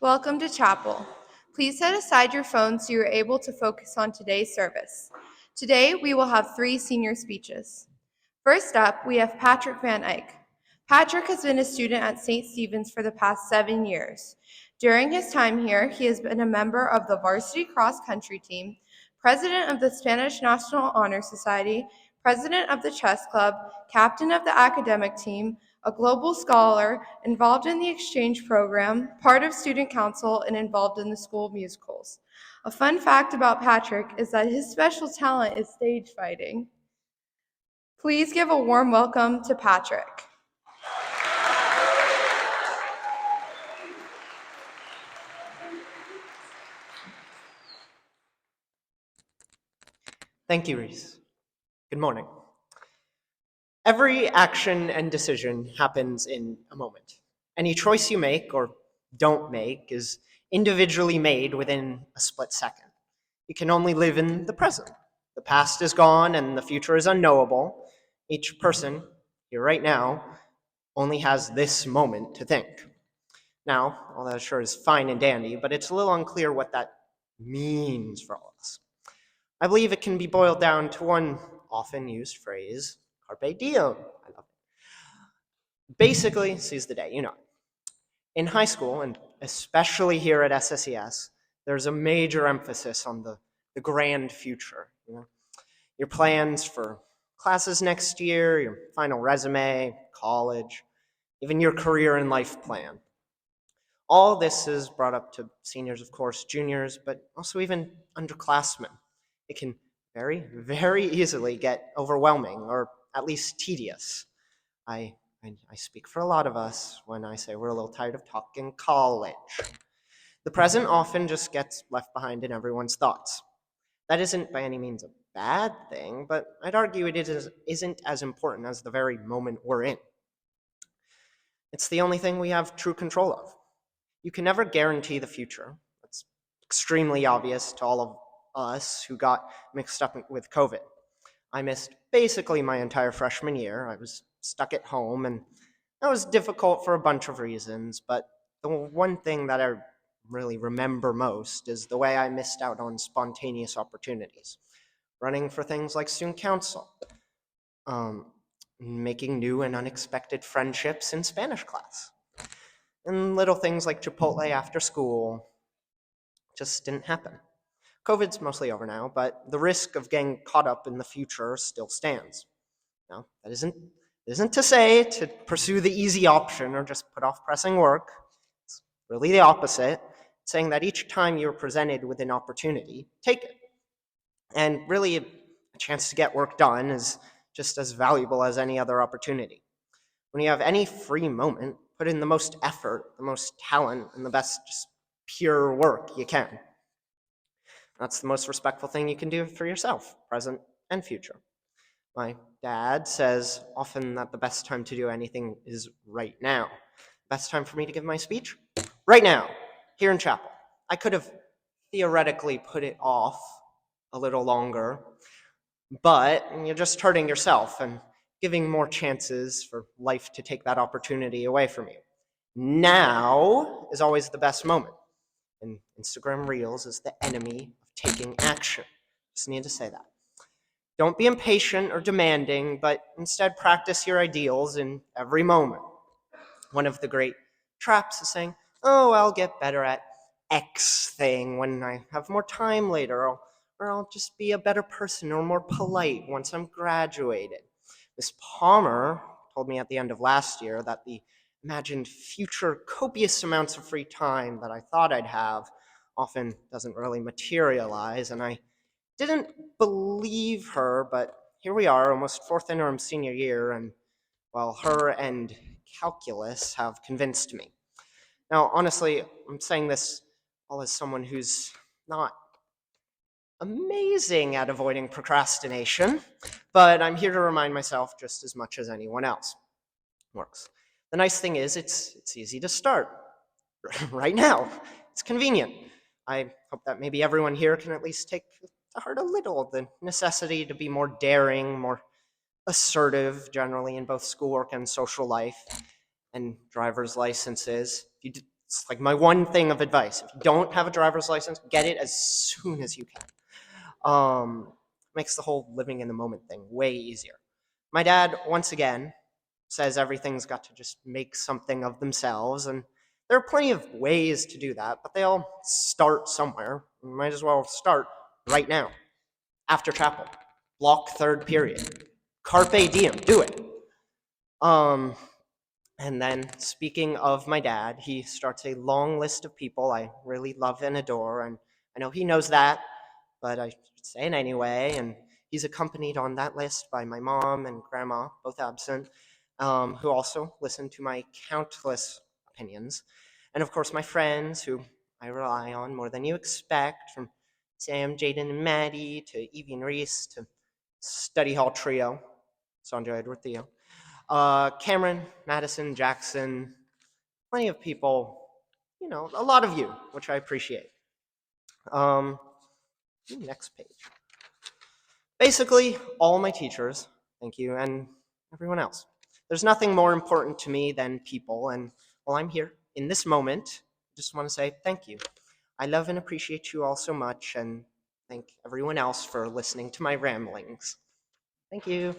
Welcome to chapel. Please set aside your phone so you are able to focus on today's service. Today, we will have 3 senior speeches. First up, we have Patrick Van Eyck. Patrick has been a student at St. Stephen's for the past 7 years. During his time here, he has been a member of the varsity cross-country team, president of the Spanish National Honor Society, president of the chess club, captain of the academic team, a global scholar, involved in the exchange program, part of student council, and involved in the school musicals. A fun fact about Patrick is that his special talent is stage fighting. Please give a warm welcome to Patrick. Thank you, Reese. Good morning. Every action and decision happens in a moment. Any choice you make or don't make is individually made within a split second. You can only live in the present. The past is gone and the future is unknowable. Each person, here right now, only has this moment to think. Now, all that sure is fine and dandy, but it's a little unclear what that means for all of us. I believe it can be boiled down to one often used phrase, carpe diem. I love it. Basically, seize the day, you know. In high school, and especially here at SSES, there's a major emphasis on the grand future. Your plans for classes next year, your final resume, college, even your career and life plan. All this is brought up to seniors, of course, juniors, but also even underclassmen. It can very easily get overwhelming or at least tedious. I speak for a lot of us when I say we're a little tired of talking college. The present often just gets left behind in everyone's thoughts. That isn't by any means a bad thing, but I'd argue isn't as important as the very moment we're in. It's the only thing we have true control of. You can never guarantee the future. That's extremely obvious to all of us who got mixed up with COVID. I missed basically my entire freshman year. I was stuck at home, and that was difficult for a bunch of reasons, but the one thing that I really remember most is the way I missed out on spontaneous opportunities. Running for things like student council, making new and unexpected friendships in Spanish class, and little things like Chipotle after school just didn't happen. COVID's mostly over now, but the risk of getting caught up in the future still stands. Now, that isn't to say to pursue the easy option or just put off pressing work. It's really the opposite. It's saying that each time you're presented with an opportunity, take it. And really, a chance to get work done is just as valuable as any other opportunity. When you have any free moment, put in the most effort, the most talent, and the best just pure work you can. That's the most respectful thing you can do for yourself, present and future. My dad says often that the best time to do anything is right now. Best time for me to give my speech? Right now, here in chapel. I could have theoretically put it off a little longer, but you're just hurting yourself and giving more chances for life to take that opportunity away from you. Now is always the best moment. And Instagram Reels is the enemy of taking action. Just need to say that. Don't be impatient or demanding, but instead practice your ideals in every moment. One of the great traps is saying, oh, I'll get better at X thing when I have more time later, or I'll just be a better person or more polite once I'm graduated. Miss Palmer told me at the end of last year that the imagined future copious amounts of free time that I thought I'd have often doesn't really materialize, and I didn't believe her, but here we are, almost fourth interim senior year, and well, her and calculus have convinced me. Now, honestly, I'm saying this all as someone who's not amazing at avoiding procrastination, but I'm here to remind myself just as much as anyone else. Works. The nice thing is it's easy to start right now. It's convenient. I hope that maybe everyone here can at least take to heart a little the necessity to be more daring, more assertive generally in both schoolwork and social life and driver's licenses. If you It's like my one thing of advice. If you don't have a driver's license, get it as soon as you can. Makes the whole living in the moment thing way easier. My dad, once again, says everything's got to just make something of themselves, and there are plenty of ways to do that, but they all start somewhere. You might as well start right now, after chapel. Block third period. Carpe diem, do it. Um, and then, speaking of my dad, he starts a long list of people I really love and adore, and I know he knows that, but I should say it anyway. And he's accompanied on that list by my mom and grandma, both absent, who also listen to my countless opinions. And of course, my friends, who I rely on more than you expect, from Sam, Jaden, and Maddie, to Evie and Reese, to Study Hall Trio, Sandra, Edward, Theo. Cameron, Madison, Jackson, plenty of people, a lot of you, which I appreciate. Next page. Basically, all my teachers, thank you, and everyone else. There's nothing more important to me than people, and while I'm here in this moment, I just want to say thank you. I love and appreciate you all so much, and thank everyone else for listening to my ramblings. Thank you.